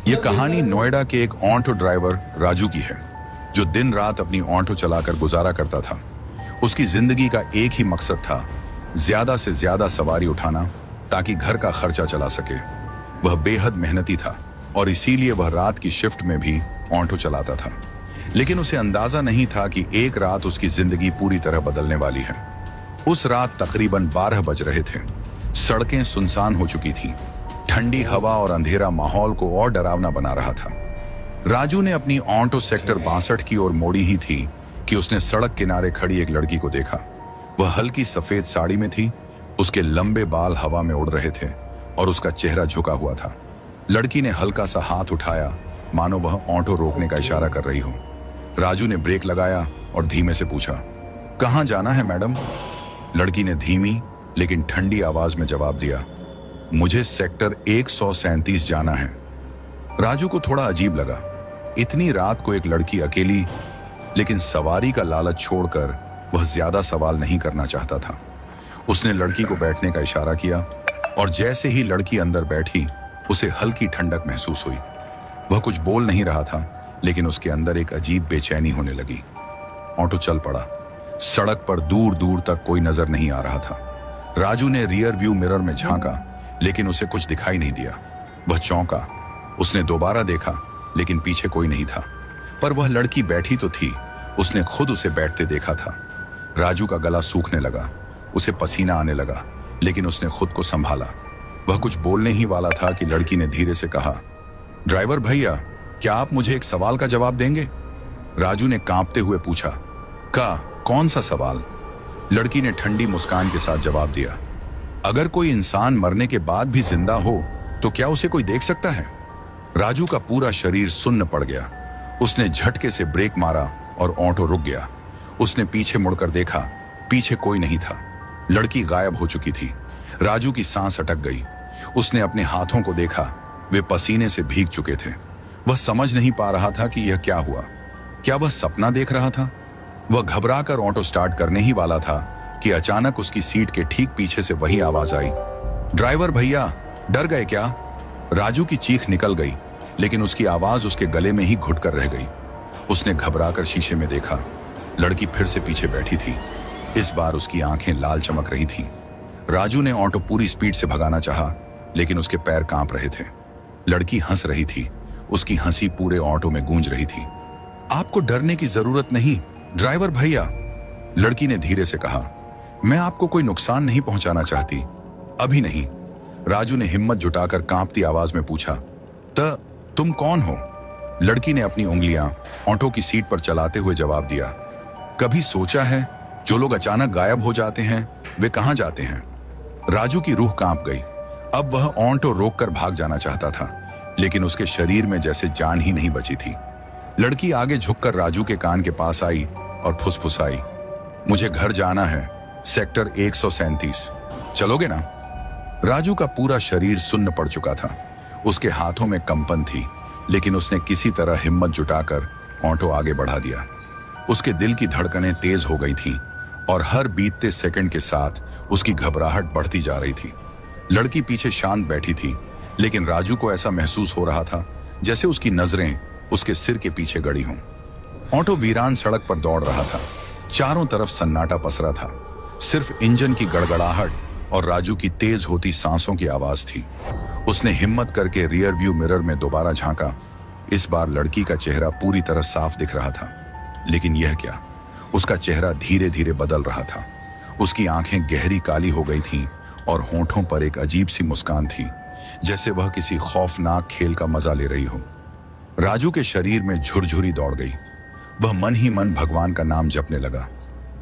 यह कहानी नोएडा के एक ऑटो ड्राइवर राजू की है, जो दिन रात अपनी ऑटो चलाकर गुजारा करता था। उसकी जिंदगी का एक ही मकसद था, ज्यादा से ज्यादा सवारी उठाना ताकि घर का खर्चा चला सके। वह बेहद मेहनती था और इसीलिए वह रात की शिफ्ट में भी ऑटो चलाता था। लेकिन उसे अंदाजा नहीं था कि एक रात उसकी जिंदगी पूरी तरह बदलने वाली है। उस रात तकरीबन 12 बज रहे थे। सड़कें सुनसान हो चुकी थीं। ठंडी हवा और अंधेरा माहौल को और डरावना बना रहा था। राजू ने अपनी ऑटो सेक्टर 62 की ओर मोड़ी ही थी कि उसने सड़क किनारे खड़ी एक लड़की को देखा। वह हल्की सफेद साड़ी में थी, उसके लंबे बाल हवा में उड़ रहे थे और उसका चेहरा झुका हुआ था। लड़की ने हल्का सा हाथ उठाया, मानो वह ऑटो रोकने का इशारा कर रही हो। राजू ने ब्रेक लगाया और धीमे से पूछा, कहाँ जाना है मैडम? लड़की ने धीमी लेकिन ठंडी आवाज में जवाब दिया, मुझे सेक्टर 137 जाना है। राजू को थोड़ा अजीब लगा, इतनी रात को एक लड़की अकेली, लेकिन सवारी का लालच छोड़कर वह ज्यादा सवाल नहीं करना चाहता था। उसने लड़की को बैठने का इशारा किया और जैसे ही लड़की अंदर बैठी, उसे हल्की ठंडक महसूस हुई। वह कुछ बोल नहीं रहा था, लेकिन उसके अंदर एक अजीब बेचैनी होने लगी। ऑटो चल पड़ा। सड़क पर दूर दूर तक कोई नजर नहीं आ रहा था। राजू ने रियर व्यू मिरर में झांका, लेकिन उसे कुछ दिखाई नहीं दिया। वह चौंका। उसने दोबारा देखा, लेकिन पीछे कोई नहीं था। पर वह लड़की बैठी तो थी, उसने खुद उसे बैठते देखा था। राजू का गला सूखने लगा, उसे पसीना आने लगा, लेकिन उसने खुद को संभाला। वह कुछ बोलने ही वाला था कि लड़की ने धीरे से कहा, ड्राइवर भैया, क्या आप मुझे एक सवाल का जवाब देंगे? राजू ने कांपते हुए पूछा, कौन सा सवाल? लड़की ने ठंडी मुस्कान के साथ जवाब दिया, अगर कोई इंसान मरने के बाद भी जिंदा हो तो क्या उसे कोई देख सकता है? राजू का पूरा शरीर सुन्न पड़ गया। उसने झटके से ब्रेक मारा और ऑटो रुक गया। उसने पीछे मुड़कर देखा, पीछे कोई नहीं था। लड़की गायब हो चुकी थी। राजू की सांस अटक गई। उसने अपने हाथों को देखा, वे पसीने से भीग चुके थे। वह समझ नहीं पा रहा था कि यह क्या हुआ। क्या वह सपना देख रहा था? वह घबराकर ऑटो स्टार्ट करने ही वाला था कि अचानक उसकी सीट के ठीक पीछे से वही आवाज आई, ड्राइवर भैया, डर गए क्या? राजू की चीख निकल गई, लेकिन उसकी आवाज उसके गले में ही घुटकर रह गई। उसने घबराकर शीशे में देखा। लड़की फिर से पीछे बैठी थी। इस बार उसकी आंखें लाल चमक रही थीं। राजू ने ऑटो पूरी स्पीड से भगाना चाहा, लेकिन उसके पैर कांप रहे थे। लड़की हंस रही थी। उसकी हंसी पूरे ऑटो में गूंज रही थी। आपको डरने की जरूरत नहीं ड्राइवर भैया, लड़की ने धीरे से कहा, मैं आपको कोई नुकसान नहीं पहुंचाना चाहती, अभी नहीं। राजू ने हिम्मत जुटाकर कांपती आवाज में पूछा, तुम कौन हो? लड़की ने अपनी उंगलियां ऑटो की सीट पर चलाते हुए जवाब दिया, कभी सोचा है जो लोग अचानक गायब हो जाते हैं वे कहां जाते हैं? राजू की रूह कांप गई। अब वह ऑटो रोककर भाग जाना चाहता था, लेकिन उसके शरीर में जैसे जान ही नहीं बची थी। लड़की आगे झुककर राजू के कान के पास आई और फुसफुसाई, मुझे घर जाना है, सेक्टर 137, चलोगे ना? राजू का पूरा शरीर सुन्न पड़ चुका था। उसके हाथों में कंपन थी, लेकिन उसने किसी तरह हिम्मत जुटाकर ऑटो आगे बढ़ा दिया। उसके दिल की धड़कनें तेज हो गई थीं और हर बीतते सेकंड के साथ उसकी घबराहट बढ़ती जा रही थी। लड़की पीछे शांत बैठी थी, लेकिन राजू को ऐसा महसूस हो रहा था जैसे उसकी नजरें उसके सिर के पीछे गड़ी हों। ऑटो वीरान सड़क पर दौड़ रहा था। चारों तरफ सन्नाटा पसरा था। सिर्फ इंजन की गड़गड़ाहट और राजू की तेज होती सांसों की आवाज थी। उसने हिम्मत करके रियर व्यू मिरर में दोबारा झांका। इस बार लड़की का चेहरा पूरी तरह साफ दिख रहा था, लेकिन यह क्या, उसका चेहरा धीरे धीरे बदल रहा था। उसकी आंखें गहरी काली हो गई थीं और होंठों पर एक अजीब सी मुस्कान थी, जैसे वह किसी खौफनाक खेल का मजा ले रही हो। राजू के शरीर में झुरझुरी दौड़ गई। वह मन ही मन भगवान का नाम जपने लगा।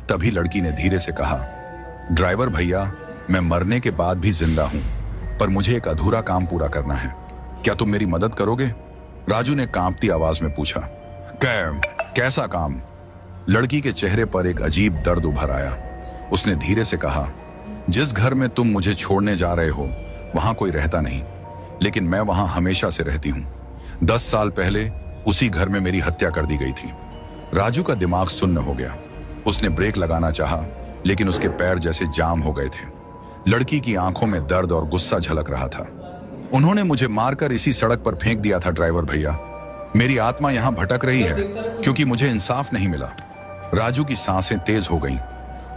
तभी लड़की ने धीरे से कहा, ड्राइवर भैया, मैं मरने के बाद भी जिंदा हूं, पर मुझे एक अधूरा काम पूरा करना है, क्या तुम मेरी मदद करोगे? राजू ने कांपती आवाज में पूछा, कैसा काम? लड़की के चेहरे पर एक अजीब दर्द उभर आया। उसने धीरे से कहा, जिस घर में तुम मुझे छोड़ने जा रहे हो वहां कोई रहता नहीं, लेकिन मैं वहां हमेशा से रहती हूं। 10 साल पहले उसी घर में मेरी हत्या कर दी गई थी। राजू का दिमाग सुन्न हो गया। उसने ब्रेक लगाना चाहा, लेकिन उसके पैर जैसे जाम हो गए थे। लड़की की आंखों में दर्द और गुस्सा झलक रहा था। उन्होंने मुझे मारकर इसी सड़क पर फेंक दिया था ड्राइवर भैया। मेरी आत्मा यहां भटक रही है क्योंकि मुझे इंसाफ नहीं मिला। राजू की सांसें तेज हो गईं।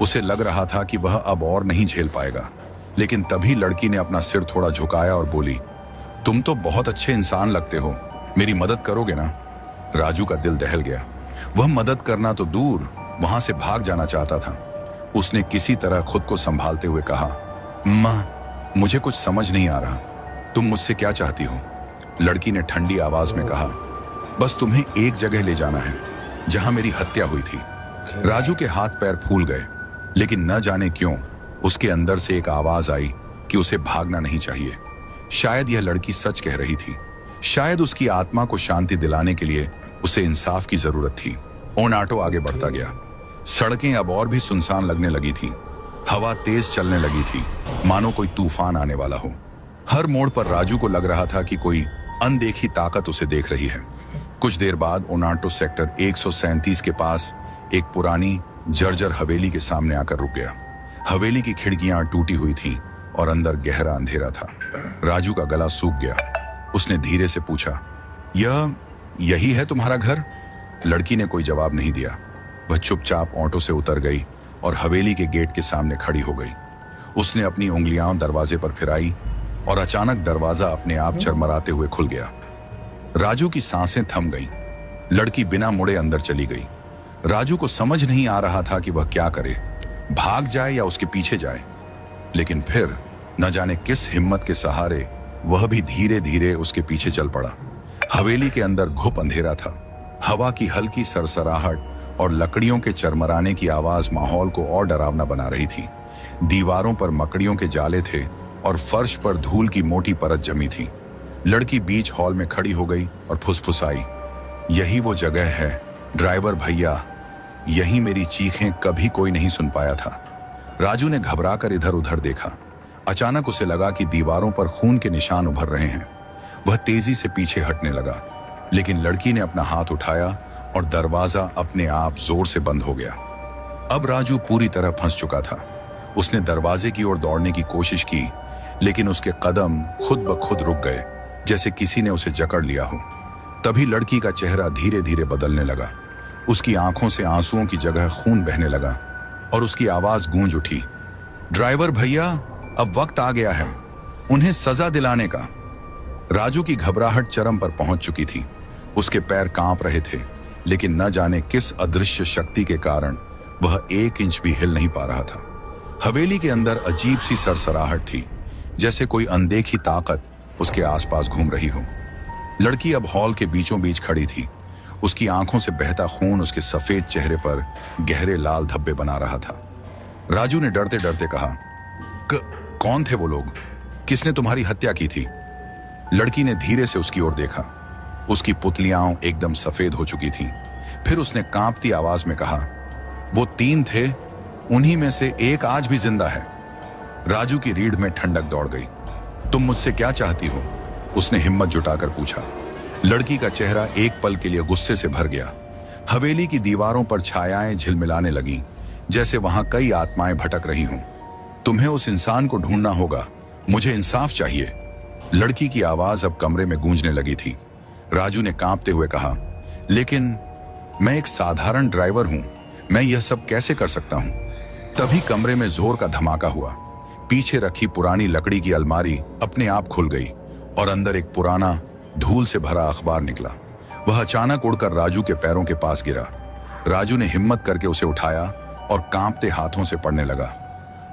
उसे लग रहा था कि वह अब और नहीं झेल पाएगा, लेकिन तभी लड़की ने अपना सिर थोड़ा झुकाया और बोली, तुम तो बहुत अच्छे इंसान लगते हो, मेरी मदद करोगे ना? राजू का दिल दहल गया। वह मदद करना तो दूर, वहां से भाग जाना चाहता था। उसने किसी तरह खुद को संभालते हुए कहा, मां, मुझे कुछ समझ नहीं आ रहा, तुम मुझसे क्या चाहती हो? लड़की ने ठंडी आवाज में कहा, बस तुम्हें एक जगह ले जाना है जहां मेरी हत्या हुई थी। राजू के हाथ पैर फूल गए, लेकिन न जाने क्यों उसके अंदर से एक आवाज आई कि उसे भागना नहीं चाहिए। शायद यह लड़की सच कह रही थी। शायद उसकी आत्मा को शांति दिलाने के लिए उसे इंसाफ की जरूरत थी। ऑटो आगे बढ़ता गया। सड़कें अब और भी सुनसान लगने लगी थी। हवा तेज चलने लगी थी, मानो कोई तूफान आने वाला हो। हर मोड़ पर राजू को लग रहा था कि कोई अनदेखी ताकत उसे देख रही है। कुछ देर बाद ओनाटो सेक्टर 137 के पास एक पुरानी जर्जर हवेली के सामने आकर रुक गया। हवेली की खिड़कियां टूटी हुई थीं और अंदर गहरा अंधेरा था। राजू का गला सूख गया। उसने धीरे से पूछा, यही है तुम्हारा घर? लड़की ने कोई जवाब नहीं दिया। वह चुपचाप ऑटो से उतर गई और हवेली के गेट के सामने खड़ी हो गई। उसने अपनी उंगलियां दरवाजे पर फिराई और अचानक दरवाजा अपने आप चरमराते हुए खुल गया। राजू की सांसें थम गईं। लड़की बिना मुड़े अंदर चली गई। राजू को समझ नहीं आ रहा था कि वह क्या करे, भाग जाए या उसके पीछे जाए। लेकिन फिर न जाने किस हिम्मत के सहारे वह भी धीरे धीरे उसके पीछे चल पड़ा। हवेली के अंदर घुप अंधेरा था। हवा की हल्की सरसराहट और लकड़ियों के चरमराने की आवाज माहौल को और डरावना बना रही थी। दीवारों पर मकड़ियों के जाले थे और फर्श पर धूल की मोटी परत जमी थी। लड़की बीच हॉल में खड़ी हो गई और फुसफुसाई, यही वो जगह है ड्राइवर भैया, यही मेरी चीखें कभी कोई नहीं सुन पाया था। राजू ने घबराकर इधर उधर देखा। अचानक उसे लगा कि दीवारों पर खून के निशान उभर रहे हैं। वह तेजी से पीछे हटने लगा, लेकिन लड़की ने अपना हाथ उठाया और दरवाजा अपने आप जोर से बंद हो गया। अब राजू पूरी तरह फंस चुका था। उसने दरवाजे की ओर दौड़ने की कोशिश की, लेकिन उसके कदम खुद ब खुद रुक गए, जैसे किसी ने उसे जकड़ लिया हो। तभी लड़की का चेहरा धीरे धीरे बदलने लगा। उसकी आंखों से आंसुओं की जगह खून बहने लगा और उसकी आवाज गूंज उठी, ड्राइवर भैया, अब वक्त आ गया है उन्हें सजा दिलाने का। राजू की घबराहट चरम पर पहुंच चुकी थी। उसके पैर कांप रहे थे, लेकिन न जाने किस अदृश्य शक्ति के कारण वह 1 इंच भी हिल नहीं पा रहा था। हवेली के अंदर अजीब सी सरसराहट थी, जैसे कोई अनदेखी ताकत उसके आसपास घूम रही हो। लड़की अब हॉल के बीचों बीच खड़ी थी। उसकी आंखों से बहता खून उसके सफेद चेहरे पर गहरे लाल धब्बे बना रहा था। राजू ने डरते डरते कहा, कौन थे वो लोग? किसने तुम्हारी हत्या की थी? लड़की ने धीरे से उसकी ओर देखा। उसकी पुतलियां एकदम सफेद हो चुकी थीं। फिर उसने कांपती आवाज में कहा, वो 3 थे, उन्हीं में से एक आज भी जिंदा है। राजू की रीढ़ में ठंडक दौड़ गई। तुम मुझसे क्या चाहती हो? उसने हिम्मत जुटाकर पूछा। लड़की का चेहरा एक पल के लिए गुस्से से भर गया। हवेली की दीवारों पर छायाएं झिलमिलाने लगीं, जैसे वहां कई आत्माएं भटक रही हों। तुम्हें उस इंसान को ढूंढना होगा, मुझे इंसाफ चाहिए। लड़की की आवाज अब कमरे में गूंजने लगी थी। राजू ने कांपते हुए कहा, लेकिन मैं एक साधारण ड्राइवर हूं, मैं यह सब कैसे कर सकता हूं? तभी कमरे में जोर का धमाका हुआ। पीछे रखी पुरानी लकड़ी की अलमारी अपने आप खुल गई और अंदर एक पुराना धूल से भरा अखबार निकला। वह अचानक उड़कर राजू के पैरों के पास गिरा। राजू ने हिम्मत करके उसे उठाया और कांपते हाथों से पढ़ने लगा।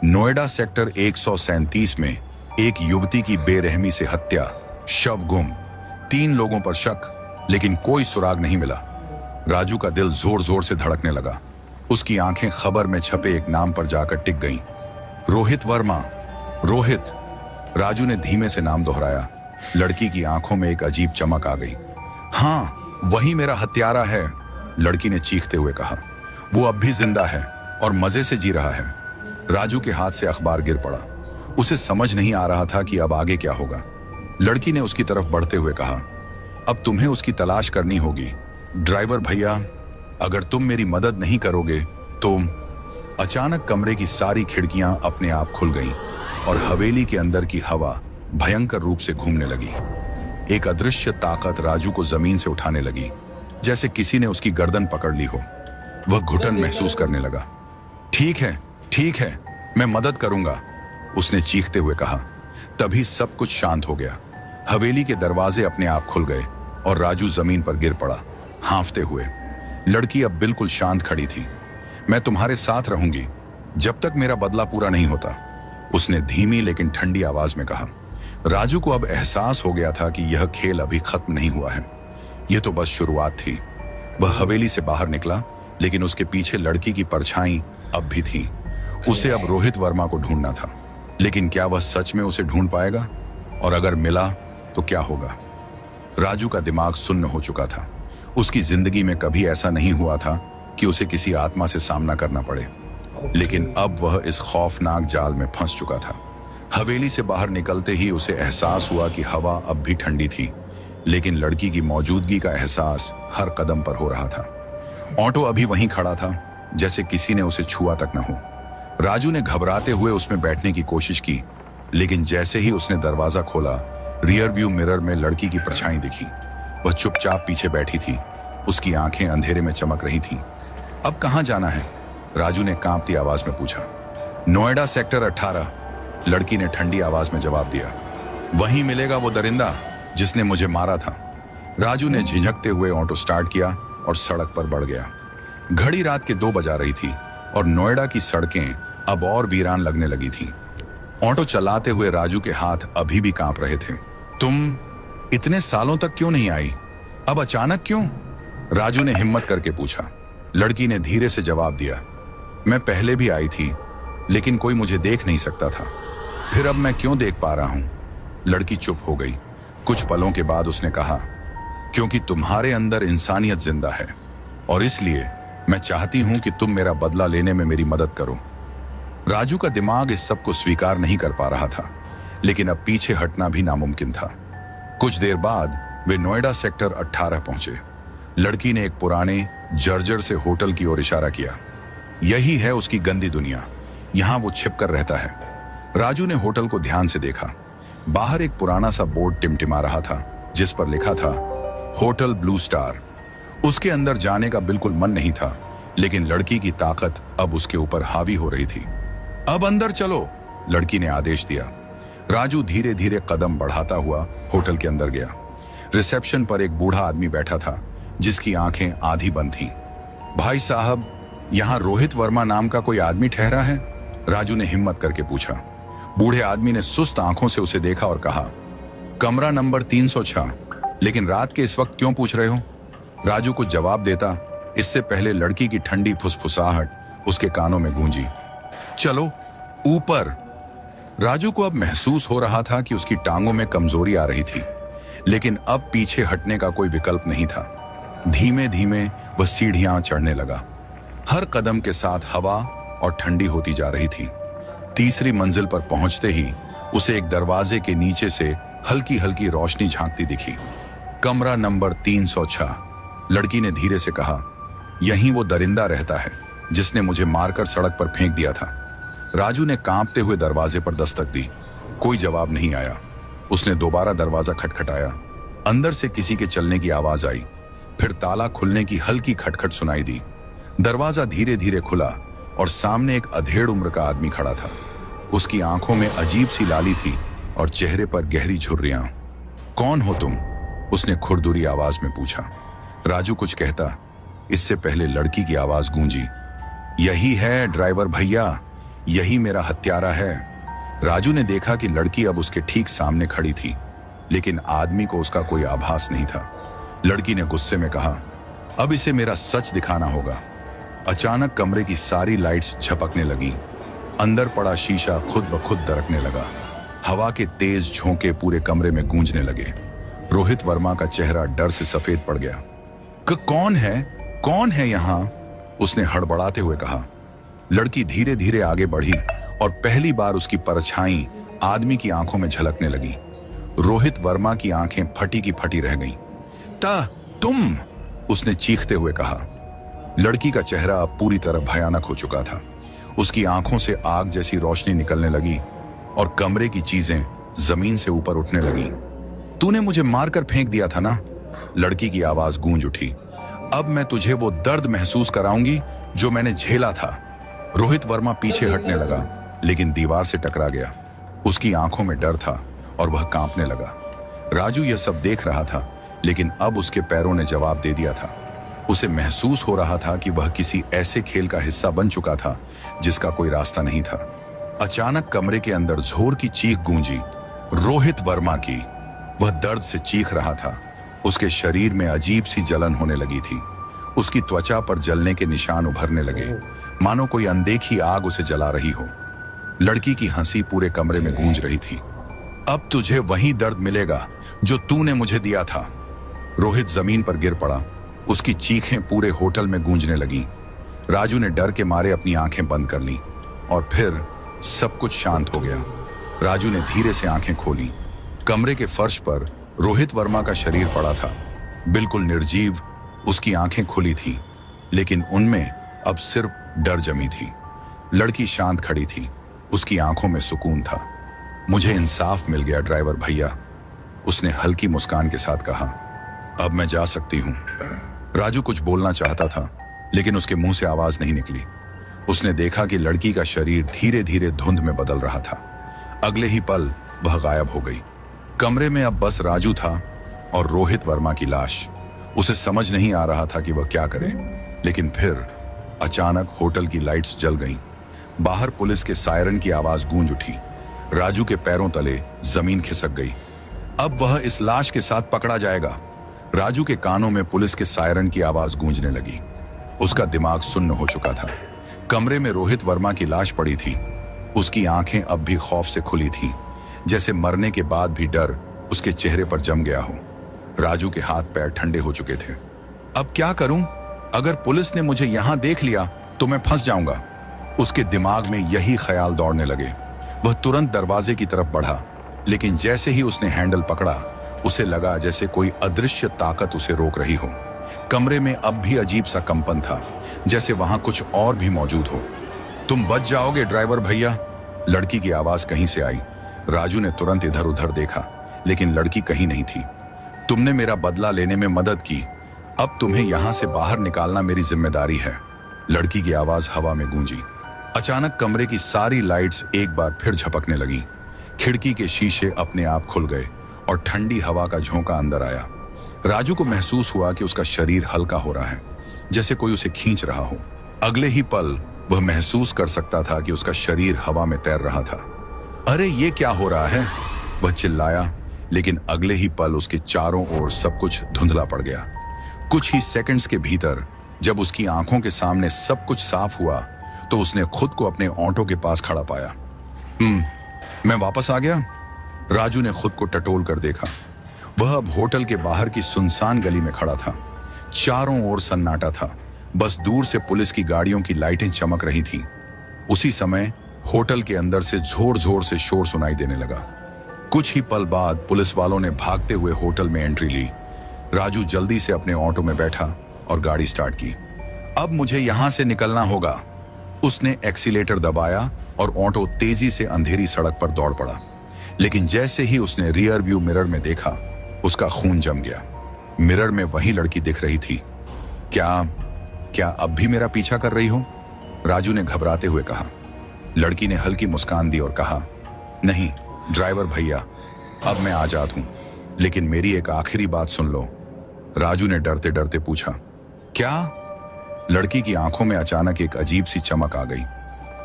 नोएडा सेक्टर 137 में एक युवती की बेरहमी से हत्या, शव गुम, 3 लोगों पर शक, लेकिन कोई सुराग नहीं मिला। राजू का दिल जोर जोर से धड़कने लगा। उसकी आंखें खबर में छपे एक नाम पर जाकर टिक गईं, रोहित वर्मा। रोहित। राजू ने धीमे से नाम दोहराया। लड़की की आंखों में एक अजीब चमक आ गई। हाँ, वही मेरा हत्यारा है, लड़की ने चीखते हुए कहा। वो अब भी जिंदा है और मजे से जी रहा है। राजू के हाथ से अखबार गिर पड़ा। उसे समझ नहीं आ रहा था कि अब आगे क्या होगा। लड़की ने उसकी तरफ बढ़ते हुए कहा, अब तुम्हें उसकी तलाश करनी होगी ड्राइवर भैया, अगर तुम मेरी मदद नहीं करोगे तो। अचानक कमरे की सारी खिड़कियां अपने आप खुल गईं और हवेली के अंदर की हवा भयंकर रूप से घूमने लगी। एक अदृश्य ताकत राजू को जमीन से उठाने लगी, जैसे किसी ने उसकी गर्दन पकड़ ली हो। वह घुटन महसूस करने लगा। ठीक है, मैं मदद करूंगा, उसने चीखते हुए कहा। तभी सब कुछ शांत हो गया। हवेली के दरवाजे अपने आप खुल गए और राजू जमीन पर गिर पड़ा, हांफते हुए। लड़की अब बिल्कुल शांत खड़ी थी। मैं तुम्हारे साथ रहूंगी जब तक मेरा बदला पूरा नहीं होता, उसने धीमी लेकिन ठंडी आवाज में कहा। राजू को अब एहसास हो गया था कि यह खेल अभी खत्म नहीं हुआ है, यह तो बस शुरुआत थी। वह हवेली से बाहर निकला, लेकिन उसके पीछे लड़की की परछाई अब भी थी। उसे अब रोहित वर्मा को ढूंढना था, लेकिन क्या वह सच में उसे ढूंढ पाएगा? और अगर मिला तो क्या होगा? राजू का दिमाग सुन्न हो चुका था। उसकी जिंदगी में कभी ऐसा नहीं हुआ था कि उसे किसी आत्मा से सामना करना पड़े, लेकिन अब वह इस खौफनाक जाल में फंस चुका था। हवेली से बाहर निकलते ही उसे एहसास हुआ कि हवा अब भी ठंडी थी, लेकिन लड़की की मौजूदगी का एहसास हर कदम पर हो रहा था। ऑटो अभी वहीं खड़ा था, जैसे किसी ने उसे छुआ तक न हो। राजू ने घबराते हुए उसमें बैठने की कोशिश की, लेकिन जैसे ही उसने दरवाजा खोला, रियर व्यू मिरर में लड़की की परछाई दिखी। वह चुपचाप पीछे बैठी थी, उसकी आंखें अंधेरे में चमक रही थीं। अब कहाँ जाना है? राजू ने कांपती आवाज में पूछा। नोएडा सेक्टर 18, लड़की ने ठंडी आवाज में जवाब दिया। वहीं मिलेगा वो दरिंदा जिसने मुझे मारा था। राजू ने झिझकते हुए ऑटो स्टार्ट किया और सड़क पर बढ़ गया। घड़ी रात के 2 बजा रही थी और नोएडा की सड़कें अब और वीरान लगने लगी थीं। ऑटो चलाते हुए राजू के हाथ अभी भी कांप रहे थे। तुम इतने सालों तक क्यों नहीं आई? अब अचानक क्यों? राजू ने हिम्मत करके पूछा। लड़की ने धीरे से जवाब दिया। मैं पहले भी आई थी, लेकिन कोई मुझे देख नहीं सकता था। फिर अब मैं क्यों देख पा रहा हूं? लड़की चुप हो गई। कुछ पलों के बाद उसने कहा, क्योंकि तुम्हारे अंदर इंसानियत जिंदा है, और इसलिए मैं चाहती हूं कि तुम मेरा बदला लेने में मेरी मदद करो। राजू का दिमाग इस सब को स्वीकार नहीं कर पा रहा था, लेकिन अब पीछे हटना भी नामुमकिन था। कुछ देर बाद वे नोएडा सेक्टर 18 पहुंचे। लड़की ने एक पुराने जर्जर से होटल की ओर इशारा किया। यही है उसकी गंदी दुनिया, यहां वो छिपकर रहता है। राजू ने होटल को ध्यान से देखा। बाहर एक पुराना सा बोर्ड टिमटिमा रहा था, जिस पर लिखा था होटल ब्लू स्टार। उसके अंदर जाने का बिल्कुल मन नहीं था, लेकिन लड़की की ताकत अब उसके ऊपर हावी हो रही थी। अब अंदर चलो, लड़की ने आदेश दिया। राजू धीरे धीरे कदम बढ़ाता हुआ होटल के अंदर गया। रिसेप्शन पर एक बूढ़ा आदमी बैठा था, जिसकी आंखें आधी बंद थीं। भाई साहब, यहां रोहित वर्मा नाम का कोई आदमी ठहरा है? राजू ने हिम्मत करके पूछा। बूढ़े आदमी ने सुस्त आंखों से उसे देखा और कहा, कमरा नंबर 306। लेकिन रात के इस वक्त क्यों पूछ रहे हो? राजू को जवाब देता, इससे पहले लड़की की ठंडी फुसफुसाहट उसके कानों में गूंजी। चलो ऊपर। राजू को अब महसूस हो रहा था कि उसकी टांगों में कमजोरी आ रही थी, लेकिन अब पीछे हटने का कोई विकल्प नहीं था। धीमे धीमे वह सीढ़ियां चढ़ने लगा। हर कदम के साथ हवा और ठंडी होती जा रही थी। तीसरी मंजिल पर पहुंचते ही उसे एक दरवाजे के नीचे से हल्की हल्की रोशनी झांकती दिखी। कमरा नंबर 306, लड़की ने धीरे से कहा। यहीं वो दरिंदा रहता है जिसने मुझे मारकर सड़क पर फेंक दिया था। राजू ने कांपते हुए दरवाजे पर दस्तक दी। कोई जवाब नहीं आया। उसने दोबारा दरवाजा खटखटाया। अंदर से किसी के चलने की आवाज आई। फिर ताला खुलने की हल्की खटखट सुनाई दी। दरवाजा धीरे धीरे खुला और सामने एक अधेड़ उम्र का आदमी खड़ा था। उसकी आंखों में अजीब सी लाली थी और चेहरे पर गहरी झुर्रियां। कौन हो तुम? उसने खुरदुरी आवाज में पूछा। राजू कुछ कहता, इससे पहले लड़की की आवाज गूंजी। यही है ड्राइवर भैया, यही मेरा हत्यारा है। राजू ने देखा कि लड़की अब उसके ठीक सामने खड़ी थी, लेकिन आदमी को उसका कोई आभास नहीं था। लड़की ने गुस्से में कहा, अब इसे मेरा सच दिखाना होगा। अचानक कमरे की सारी लाइट्स झपकने लगीं। अंदर पड़ा शीशा खुद ब खुद दरकने लगा। हवा के तेज झोंके पूरे कमरे में गूंजने लगे। रोहित वर्मा का चेहरा डर से सफेद पड़ गया। कौन है? कौन है यहाँ? उसने हड़बड़ाते हुए कहा। लड़की धीरे धीरे आगे बढ़ी और पहली बार उसकी परछाई आदमी की आंखों में झलकने लगी। रोहित वर्मा की आंखें फटी की फटी रह गईं। तुम, उसने चीखते हुए कहा। लड़की का चेहरा अब पूरी तरह भयानक हो चुका था। उसकी आंखों से आग जैसी रोशनी निकलने लगी और कमरे की चीजें जमीन से ऊपर उठने लगी। तूने मुझे मारकर फेंक दिया था ना? लड़की की आवाज गूंज उठी। अब मैं तुझे वो दर्द महसूस कराऊंगी जो मैंने झेला था। रोहित वर्मा पीछे हटने लगा, लेकिन दीवार से टकरा गया। उसकी आंखों में डर था और वह कांपने लगा। राजू यह सब देख रहा था, लेकिन अब उसके पैरों ने जवाब दे दिया था। उसे महसूस हो रहा था कि वह किसी ऐसे खेल का हिस्सा बन चुका था जिसका कोई रास्ता नहीं था। अचानक कमरे के अंदर जोर की चीख गूंजी, रोहित वर्मा की। वह दर्द से चीख रहा था। उसके शरीर में अजीब सी जलन होने लगी थी। उसकी त्वचा पर जलने के निशान उभरने लगे, मानो कोई अनदेखी आग उसे जला रही हो। लड़की की हंसी पूरे कमरे में गूंज रही थी। अब तुझे वही दर्द मिलेगा जो तूने मुझे दिया था। रोहित जमीन पर गिर पड़ा। उसकी चीखें पूरे होटल में गूंजने लगीं। राजू ने डर के मारे अपनी आंखें बंद कर लीं और फिर सब कुछ शांत हो गया। राजू ने धीरे से आंखें खोली। कमरे के फर्श पर रोहित वर्मा का शरीर पड़ा था, बिल्कुल निर्जीव। उसकी आंखें खुली थीं, लेकिन उनमें अब सिर्फ डर जमी थी। लड़की शांत खड़ी थी। उसकी आंखों में सुकून था। मुझे इंसाफ मिल गया ड्राइवर भैया, उसने हल्की मुस्कान के साथ कहा। अब मैं जा सकती हूं। राजू कुछ बोलना चाहता था, लेकिन उसके मुंह से आवाज नहीं निकली। उसने देखा कि लड़की का शरीर धीरे धीरे धुंध में बदल रहा था। अगले ही पल वह गायब हो गई। कमरे में अब बस राजू था और रोहित वर्मा की लाश। उसे समझ नहीं आ रहा था कि वह क्या करे, लेकिन फिर अचानक होटल की लाइट्स जल गईं। बाहर पुलिस के सायरन की आवाज गूंज उठी। राजू के पैरों तले जमीन खिसक गई। अब वह इस लाश के साथ पकड़ा जाएगा। राजू के कानों में पुलिस के सायरन की आवाज गूंजने लगी। उसका दिमाग सुन्न हो चुका था। कमरे में रोहित वर्मा की लाश पड़ी थी। उसकी आंखें अब भी खौफ से खुली थीं, जैसे मरने के बाद भी डर उसके चेहरे पर जम गया हो। राजू के हाथ पैर ठंडे हो चुके थे। अब क्या करूं? अगर पुलिस ने मुझे यहां देख लिया तो मैं फंस जाऊंगा। उसके दिमाग में यही ख्याल दौड़ने लगे। वह तुरंत दरवाजे की तरफ बढ़ा, लेकिन जैसे ही उसने हैंडल पकड़ा, उसे लगा जैसे कोई अदृश्य ताकत उसे रोक रही हो। कमरे में अब भी अजीब सा कंपन था, जैसे वहां कुछ और भी मौजूद हो। तुम बच जाओगे ड्राइवर भैया, लड़की की आवाज कहीं से आई। राजू ने तुरंत इधर उधर देखा, लेकिन लड़की कहीं नहीं थी। तुमने मेरा बदला लेने में मदद की, अब तुम्हें यहां से बाहर निकालना मेरी जिम्मेदारी है, लड़की की आवाज हवा में गूंजी। अचानक कमरे की सारी लाइट्स एक बार फिर झपकने लगी। खिड़की के शीशे अपने आप खुल गए और ठंडी हवा का झोंका अंदर आया। राजू को महसूस हुआ कि उसका शरीर हल्का हो रहा है, जैसे कोई उसे खींच रहा हो। अगले ही पल वह महसूस कर सकता था कि उसका शरीर हवा में तैर रहा था। अरे ये क्या हो रहा है? वह चिल्लाया, लेकिन अगले ही पल उसके चारों ओर सब कुछ धुंधला पड़ गया। कुछ ही सेकंड्स के भीतर जब उसकी आंखों के सामने सब कुछ साफ हुआ, तो उसने खुद को अपने ऑटो के पास खड़ा पाया। मैं वापस आ गया। राजू ने खुद को टटोल कर देखा। वह अब होटल के बाहर की सुनसान गली में खड़ा था। चारों ओर सन्नाटा था, बस दूर से पुलिस की गाड़ियों की लाइटें चमक रही थीं। उसी समय होटल के अंदर से जोर जोर से शोर सुनाई देने लगा। कुछ ही पल बाद पुलिस वालों ने भागते हुए होटल में एंट्री ली। राजू जल्दी से अपने ऑटो में बैठा और गाड़ी स्टार्ट की। अब मुझे यहां से निकलना होगा। उसने एक्सीलेटर दबाया और ऑटो तेजी से अंधेरी सड़क पर दौड़ पड़ा। लेकिन जैसे ही उसने रियर व्यू मिरर में देखा, उसका खून जम गया। मिरर में वही लड़की दिख रही थी। क्या अब भी मेरा पीछा कर रही हो? राजू ने घबराते हुए कहा। लड़की ने हल्की मुस्कान दी और कहा, नहीं ड्राइवर भैया, अब मैं आजाद हूं, लेकिन मेरी एक आखिरी बात सुन लो। राजू ने डरते डरते पूछा, क्या? लड़की की आंखों में अचानक एक अजीब सी चमक आ गई।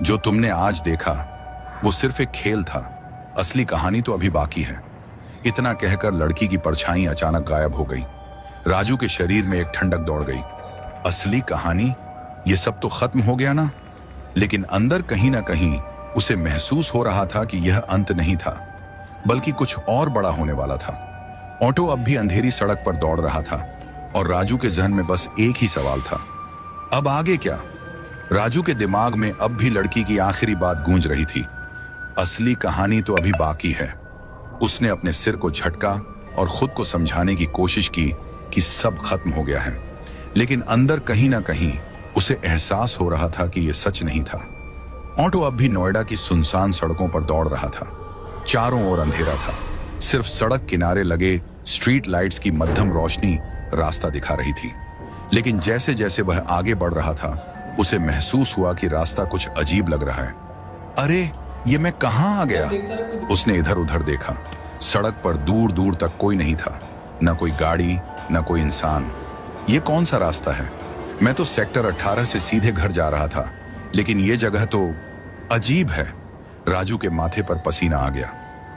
जो तुमने आज देखा वो सिर्फ एक खेल था, असली कहानी तो अभी बाकी है। इतना कहकर लड़की की परछाई अचानक गायब हो गई। राजू के शरीर में एक ठंडक दौड़ गई। असली कहानी? ये सब तो खत्म हो गया ना? लेकिन अंदर कहीं ना कहीं उसे महसूस हो रहा था कि यह अंत नहीं था, बल्कि कुछ और बड़ा होने वाला था। ऑटो अब भी अंधेरी सड़क पर दौड़ रहा था और राजू के जहन में बस एक ही सवाल था, अब आगे क्या? राजू के दिमाग में अब भी लड़की की आखिरी बात गूंज रही थी, असली कहानी तो अभी बाकी है। उसने अपने सिर को झटका और खुद को समझाने की कोशिश की कि सब खत्म हो गया है, लेकिन अंदर कहीं ना कहीं उसे एहसास हो रहा था कि यह सच नहीं था। ऑटो अब भी नोएडा की सुनसान सड़कों पर दौड़ रहा था। चारों ओर अंधेरा था। सिर्फ सड़क किनारे लगे स्ट्रीट लाइट्स की मध्यम रोशनी रास्ता दिखा रही थी। लेकिन जैसे जैसे वह आगे बढ़ रहा था, उसे महसूस हुआ कि रास्ता कुछ अजीब लग रहा है। अरे, ये मैं कहाँ आ गया? उसने इधर उधर देखा। सड़क पर दूर दूर तक कोई नहीं था, न कोई गाड़ी, न कोई इंसान। ये कौन सा रास्ता है? मैं तो सेक्टर 18 से सीधे घर जा रहा था, लेकिन ये जगह तो अजीब है। राजू के माथे पर पसीना आ गया।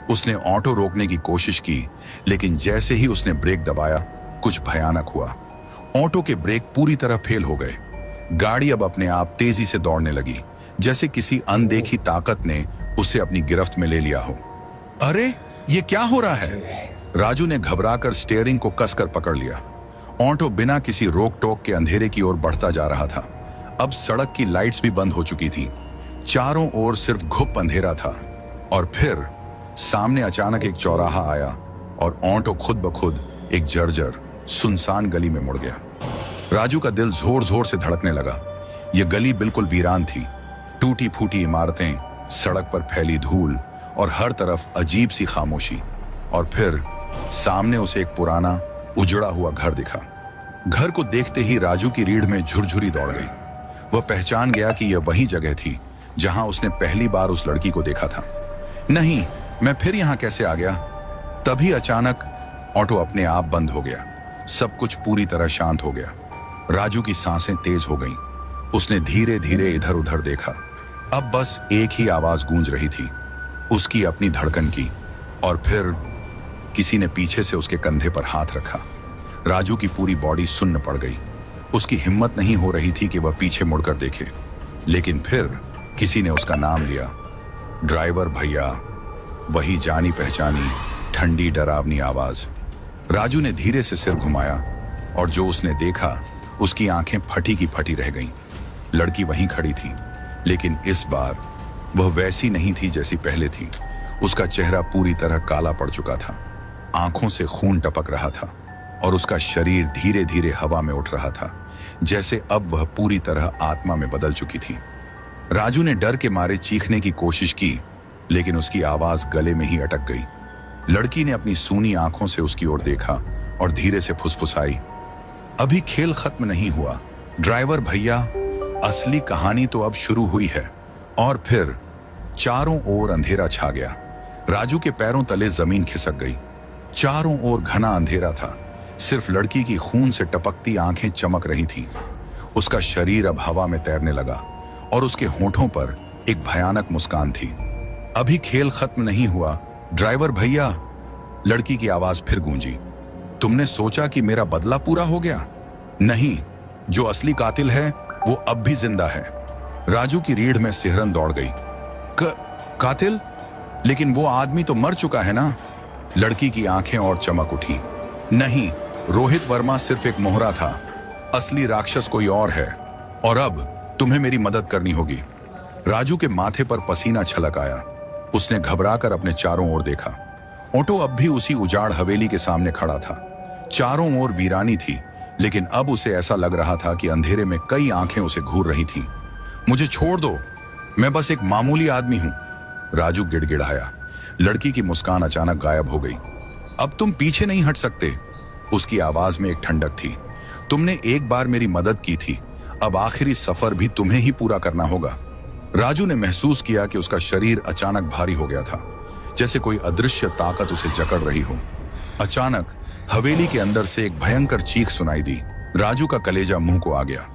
उसने ऑटो रोकने की कोशिश की, लेकिन जैसे ही उसने ब्रेक दबाया, कुछ भयानक हुआ। ऑटो के ब्रेक पूरी तरह फेल हो गए। गाड़ी अब अपने आप तेजी से दौड़ने लगी, जैसे किसी अनदेखी ताकत ने उसे अपनी गिरफ्त में ले लिया हो। अरे, ये क्या हो रहा है? राजू ने घबराकर स्टीयरिंग को कसकर पकड़ लिया। ऑटो बिना किसी रोक टोक के अंधेरे की ओर बढ़ता जा रहा था। अब सड़क की लाइट्स भी बंद हो चुकी थी। चारों ओर सिर्फ घुप अंधेरा था। और फिर सामने अचानक एक चौराहा आया और ऑटो खुद ब खुद एक जर्जर सुनसान गली में मुड़ गया। राजू का दिल जोर जोर से धड़कने लगा। यह गली बिल्कुल वीरान थी। टूटी फूटी इमारतें, सड़क पर फैली धूल और हर तरफ अजीब सी खामोशी। और फिर सामने उसे एक पुराना उजड़ा हुआ घर दिखा। घर को देखते ही राजू की रीढ़ में झुरझुरी दौड़ गई। वह पहचान गया कि यह वही जगह थी जहां उसने पहली बार उस लड़की को देखा था। नहीं, मैं फिर यहां कैसे आ गया? तभी अचानक ऑटो अपने आप बंद हो गया। सब कुछ पूरी तरह शांत हो गया। राजू की सांसें तेज हो गईं। उसने धीरे धीरे इधर उधर देखा। अब बस एक ही आवाज गूंज रही थी, उसकी अपनी धड़कन की। और फिर किसी ने पीछे से उसके कंधे पर हाथ रखा। राजू की पूरी बॉडी सुन्न पड़ गई। उसकी हिम्मत नहीं हो रही थी कि वह पीछे मुड़कर देखे। लेकिन फिर किसी ने उसका नाम लिया। ड्राइवर भैया। वही जानी पहचानी ठंडी डरावनी आवाज। राजू ने धीरे से सिर घुमाया और जो उसने देखा, उसकी आंखें फटी की फटी रह गईं। लड़की वहीं खड़ी थी, लेकिन इस बार वह वैसी नहीं थी जैसी पहले थी। उसका चेहरा पूरी तरह काला पड़ चुका था। आंखों से खून टपक रहा था और उसका शरीर धीरे धीरे हवा में उठ रहा था, जैसे अब वह पूरी तरह आत्मा में बदल चुकी थी। राजू ने डर के मारे चीखने की कोशिश की, लेकिन उसकी आवाज गले में ही अटक गई। लड़की ने अपनी सूनी आंखों से उसकी ओर देखा और धीरे से फुसफुसाई, अभी खेल खत्म नहीं हुआ ड्राइवर भैया, असली कहानी तो अब शुरू हुई है। और फिर चारों ओर अंधेरा छा गया। राजू के पैरों तले जमीन खिसक गई। चारों ओर घना अंधेरा था। सिर्फ लड़की की खून से टपकती आंखें चमक रही थीं। उसका शरीर अब हवा में तैरने लगा और उसके होठों पर एक भयानक मुस्कान थी। अभी खेल खत्म नहीं हुआ ड्राइवर भैया, लड़की की आवाज फिर गूंजी। तुमने सोचा कि मेरा बदला पूरा हो गया? नहीं, जो असली कातिल है वो अब भी जिंदा है। राजू की रीढ़ में सिहरन दौड़ गई। कातिल? लेकिन वो आदमी तो मर चुका है ना? लड़की की आंखें और चमक उठी। नहीं, रोहित वर्मा सिर्फ एक मोहरा था। असली राक्षस कोई और है और अब तुम्हें मेरी मदद करनी होगी। राजू के माथे पर पसीना छलक आया। उसने घबराकर अपने चारों ओर देखा। ऑटो अब भी उसी उजाड़ हवेली के सामने खड़ा था। चारों ओर वीरानी थी, लेकिन अब उसे ऐसा लग रहा था कि अंधेरे में कई आंखें उसे घूर रही थीं। मुझे छोड़ दो, मैं बस एक मामूली आदमी हूं, राजू गिड़गिड़ाया। लड़की की मुस्कान अचानक गायब हो गई। अब तुम पीछे नहीं हट सकते, उसकी आवाज में एक ठंडक थी। तुमने एक बार मेरी मदद की थी, अब आखिरी सफर भी तुम्हें ही पूरा करना होगा। राजू ने महसूस किया कि उसका शरीर अचानक भारी हो गया था, जैसे कोई अदृश्य ताकत उसे जकड़ रही हो। अचानक हवेली के अंदर से एक भयंकर चीख सुनाई दी। राजू का कलेजा मुंह को आ गया।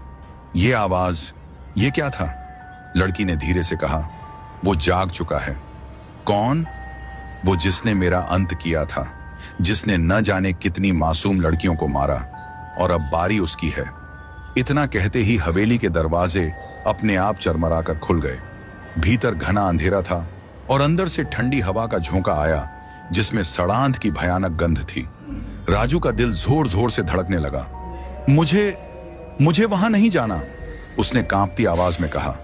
ये आवाज, ये क्या था? लड़की ने धीरे से कहा, वो जाग चुका है। कौन? वो जिसने मेरा अंत किया था, जिसने न जाने कितनी मासूम लड़कियों को मारा, और अब बारी उसकी है। इतना कहते ही हवेली के दरवाजे अपने आप चरमरा कर खुल गए। भीतर घना अंधेरा था और अंदर से ठंडी हवा का झोंका आया, जिसमें सड़ांध की भयानक गंध थी। राजू का दिल जोर जोर से धड़कने लगा। मुझे वहां नहीं जाना, उसने कांपती आवाज में कहा।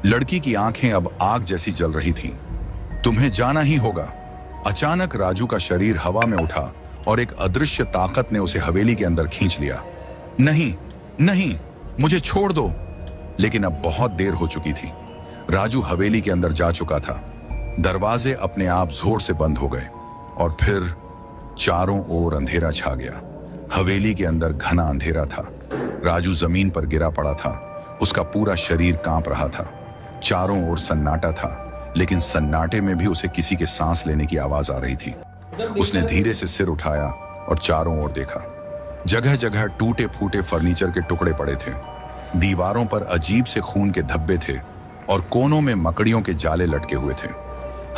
लड़की की आंखें अब आग जैसी जल रही थीं। तुम्हें जाना ही होगा। अचानक राजू का शरीर हवा में उठा और एक अदृश्य ताकत ने उसे हवेली के अंदर खींच लिया। नहीं नहीं, मुझे छोड़ दो। लेकिन अब बहुत देर हो चुकी थी। राजू हवेली के अंदर जा चुका था। दरवाजे अपने आप जोर से बंद हो गए और फिर चारों ओर अंधेरा छा गया। हवेली के अंदर घना अंधेरा था। राजू जमीन पर गिरा पड़ा था। उसका पूरा शरीर कांप रहा था। चारों ओर सन्नाटा था, लेकिन सन्नाटे में भी उसे किसी के सांस लेने की आवाज आ रही थी। उसने धीरे से सिर उठाया और चारों ओर देखा। जगह जगह टूटे फूटे फर्नीचर के टुकड़े पड़े थे। दीवारों पर अजीब से खून के धब्बे थे और कोनों में मकड़ियों के जाले लटके हुए थे।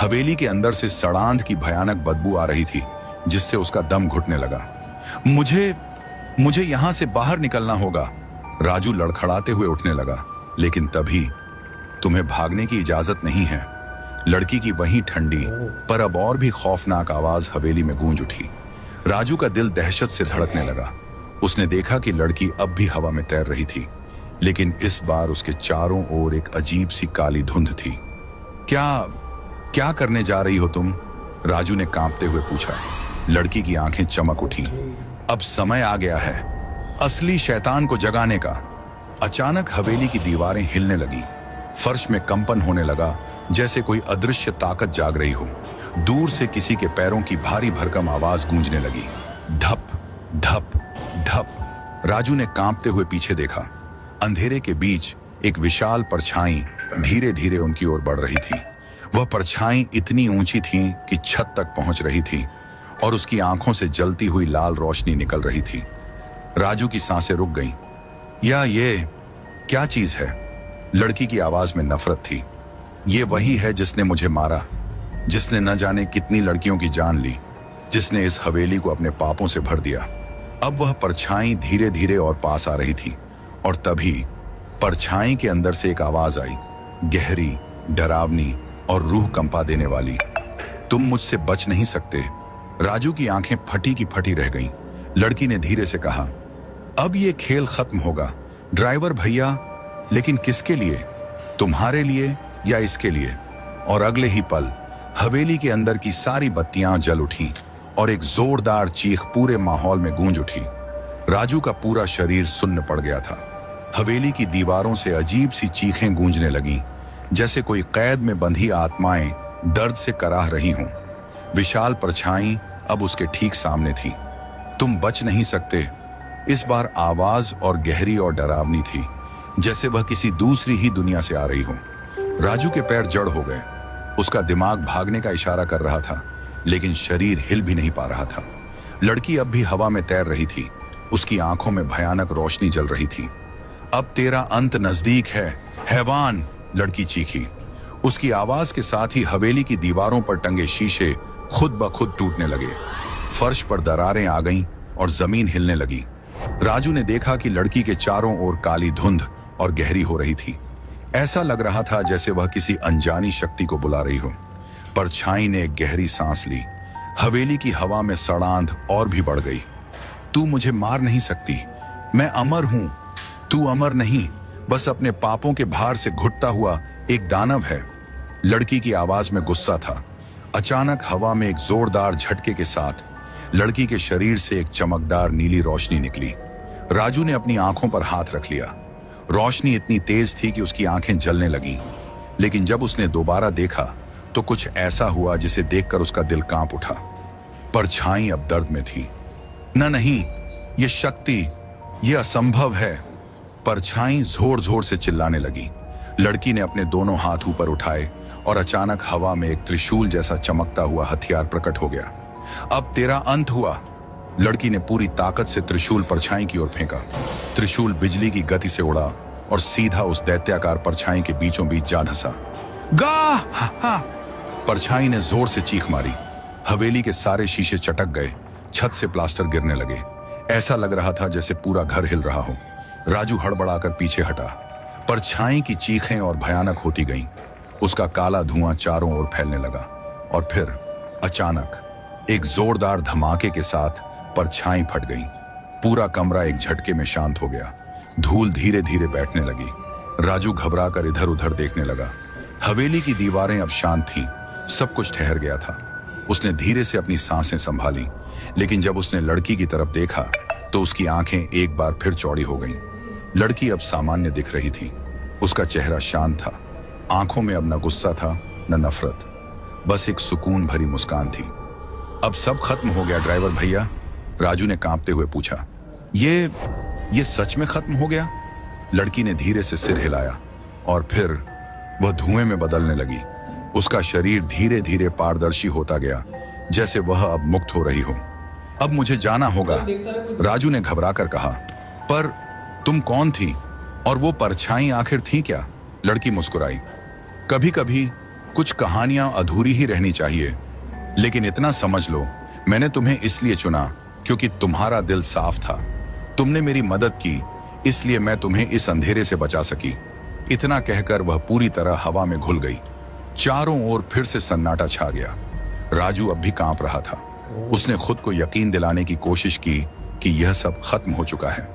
हवेली के अंदर से सड़ांध की भयानक बदबू आ रही थी, जिससे उसका दम घुटने लगा। मुझे यहां से बाहर निकलना होगा। राजू लड़खड़ाते हुए उठने लगा, लेकिन तभी तुम्हें भागने की इजाजत नहीं है। लड़की की वही ठंडी पर अब और भी खौफनाक आवाज हवेली में गूंज उठी। राजू का दिल दहशत से धड़कने लगा। उसने देखा कि लड़की अब भी हवा में तैर रही थी, लेकिन इस बार उसके चारों ओर एक अजीब सी काली धुंध थी। क्या करने जा रही हो तुम? राजू ने कांपते हुए पूछा। लड़की की आंखें चमक उठी। अब समय आ गया है असली शैतान को जगाने का। अचानक हवेली की दीवारें हिलने लगी। फर्श में कंपन होने लगा, जैसे कोई अदृश्य ताकत जाग रही हो। दूर से किसी के पैरों की भारी भरकम आवाज गूंजने लगी। धप धप धप। राजू ने कांपते हुए पीछे देखा। अंधेरे के बीच एक विशाल परछाई धीरे धीरे उनकी ओर बढ़ रही थी। वह परछाई इतनी ऊंची थी कि छत तक पहुंच रही थी और उसकी आंखों से जलती हुई लाल रोशनी निकल रही थी। राजू की सांसें रुक गईं। ये क्या चीज है? लड़की की आवाज में नफरत थी। ये वही है जिसने मुझे मारा, जिसने न जाने कितनी लड़कियों की जान ली, जिसने इस हवेली को अपने पापों से भर दिया। अब वह परछाई धीरे धीरे और पास आ रही थी और तभी परछाई के अंदर से एक आवाज आई, गहरी, डरावनी और रूह कंपा देने वाली। तुम मुझसे बच नहीं सकते। राजू की आंखें फटी की फटी रह गईं। लड़की ने धीरे से कहा, अब ये खेल खत्म होगा ड्राइवर भैया, लेकिन किसके लिए? तुम्हारे लिए या इसके लिए? और अगले ही पल हवेली के अंदर की सारी बत्तियां जल उठी और एक जोरदार चीख पूरे माहौल में गूंज उठी। राजू का पूरा शरीर सुन्न पड़ गया था। हवेली की दीवारों से अजीब सी चीखें गूंजने लगीं, जैसे कोई कैद में बंधी आत्माएं दर्द से कराह रही हों। विशाल परछाई अब उसके ठीक सामने थी। तुम बच नहीं सकते। इस बार आवाज और गहरी और डरावनी थी, जैसे वह किसी दूसरी ही दुनिया से आ रही हो। राजू के पैर जड़ हो गए। उसका दिमाग भागने का इशारा कर रहा था, लेकिन शरीर हिल भी नहीं पा रहा था। लड़की अब भी हवा में तैर रही थी। उसकी आंखों में भयानक रोशनी जल रही थी। अब तेरा अंत नजदीक है हैवान, लड़की चीखी। उसकी आवाज के साथ ही हवेली की दीवारों पर टंगे शीशे खुद ब खुद टूटने लगे। फर्श पर दरारें आ गईं और जमीन हिलने लगी। राजू ने देखा कि लड़की के चारों ओर काली धुंध और गहरी हो रही थी। ऐसा लग रहा था जैसे वह किसी अनजानी शक्ति को बुला रही हो। परछाई ने एक गहरी सांस ली। हवेली की हवा में सड़ांध और भी बढ़ गई। तू मुझे मार नहीं सकती। मैं अमर हूं। तू अमर नहीं, बस अपने पापों के भार से घुटता हुआ एक दानव है। लड़की की आवाज में गुस्सा था। अचानक हवा में एक जोरदार झटके के साथ लड़की के शरीर से एक चमकदार नीली रोशनी निकली। राजू ने अपनी आंखों पर हाथ रख लिया। रोशनी इतनी तेज थी कि उसकी आंखें जलने लगीं, लेकिन जब उसने दोबारा देखा तो कुछ ऐसा हुआ जिसे देखकर उसका दिल कांप उठा। परछाई अब दर्द में थी। नहीं, ये शक्ति, ये असंभव है। परछाई जोर जोर से चिल्लाने लगी। लड़की ने अपने दोनों हाथ ऊपर उठाए और अचानक हवा में एक त्रिशूल जैसा चमकता हुआ हथियार प्रकट हो गया। अब तेरा अंत हुआ। लड़की ने पूरी ताकत से त्रिशूल परछाई की ओर फेंका। त्रिशूल बिजली की गति से उड़ा और सीधा उस दैत्याकार परछाई के बीचों बीच जा धंसा। गा! परछाई ने जोर से चीख मारी। हवेली के सारे शीशे चटक गए। छत से प्लास्टर गिरने लगे। ऐसा लग रहा था जैसे पूरा घर हिल रहा हो। राजू हड़बड़ाकर पीछे हटा। परछाई की चीखें और भयानक होती गईं। उसका काला धुआं चारों ओर फैलने लगा और फिर अचानक एक जोरदार धमाके के साथ परछाई फट गई। पूरा कमरा एक झटके में शांत हो गया। धूल धीरे धीरे बैठने लगी। राजू घबराकर इधर उधर देखने लगा। हवेली की दीवारें अब शांत थीं। सब कुछ ठहर गया था। उसने धीरे से अपनी सांसें संभाली, लेकिन जब उसने लड़की की तरफ देखा तो उसकी आंखें एक बार फिर चौड़ी हो गईं। लड़की अब सामान्य दिख रही थी। उसका चेहरा शांत था। आंखों में अब न गुस्सा था न नफरत। बस एक सुकून भरी मुस्कान थी। अब सब खत्म हो गया ड्राइवर भैया? राजू ने कांपते हुए पूछा। ये सच में खत्म हो गया? लड़की ने धीरे से सिर हिलाया और फिर वह धुएं में बदलने लगी। उसका शरीर धीरे धीरे पारदर्शी होता गया, जैसे वह अब मुक्त हो रही हो। अब मुझे जाना होगा, राजू ने घबराकर कहा। पर तुम कौन थी और वो परछाई आखिर थी क्या? लड़की मुस्कुराई। कभी कभी कुछ कहानियां अधूरी ही रहनी चाहिए, लेकिन इतना समझ लो, मैंने तुम्हें इसलिए चुना क्योंकि तुम्हारा दिल साफ था। तुमने मेरी मदद की, इसलिए मैं तुम्हें इस अंधेरे से बचा सकी। इतना कहकर वह पूरी तरह हवा में घुल गई। चारों ओर फिर से सन्नाटा छा गया। राजू अब भी कांप रहा था। उसने खुद को यकीन दिलाने की कोशिश की कि यह सब खत्म हो चुका है।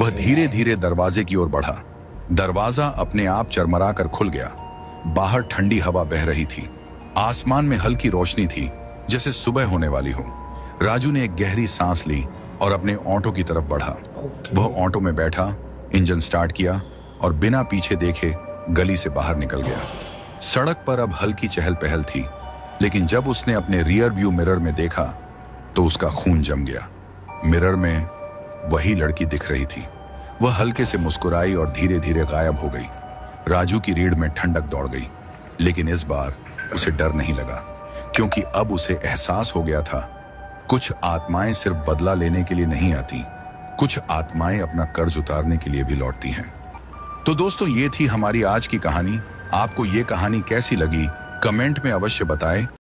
वह धीरे धीरे दरवाजे की ओर बढ़ा। दरवाजा अपने आप चरमरा कर खुल गया। बाहर ठंडी हवा बह रही थी। आसमान में हल्की रोशनी थी, जैसे सुबह होने वाली हो। राजू ने एक गहरी सांस ली और अपने ऑटो की तरफ बढ़ा। वह ऑटो में बैठा, इंजन स्टार्ट किया और बिना पीछे देखे गली से बाहर निकल गया। सड़क पर अब हल्की चहल पहल थी, लेकिन जब उसने अपने रियर व्यू मिरर में देखा तो उसका खून जम गया। मिरर में वही लड़की दिख रही थी। वह हल्के से मुस्कुराई और धीरे धीरे गायब हो गई। राजू की रीढ़ में ठंडक दौड़ गई, लेकिन इस बार उसे डर नहीं लगा, क्योंकि अब उसे एहसास हो गया था, कुछ आत्माएं सिर्फ बदला लेने के लिए नहीं आती, कुछ आत्माएं अपना कर्ज उतारने के लिए भी लौटती हैं। तो दोस्तों, ये थी हमारी आज की कहानी। आपको ये कहानी कैसी लगी कमेंट में अवश्य बताएं।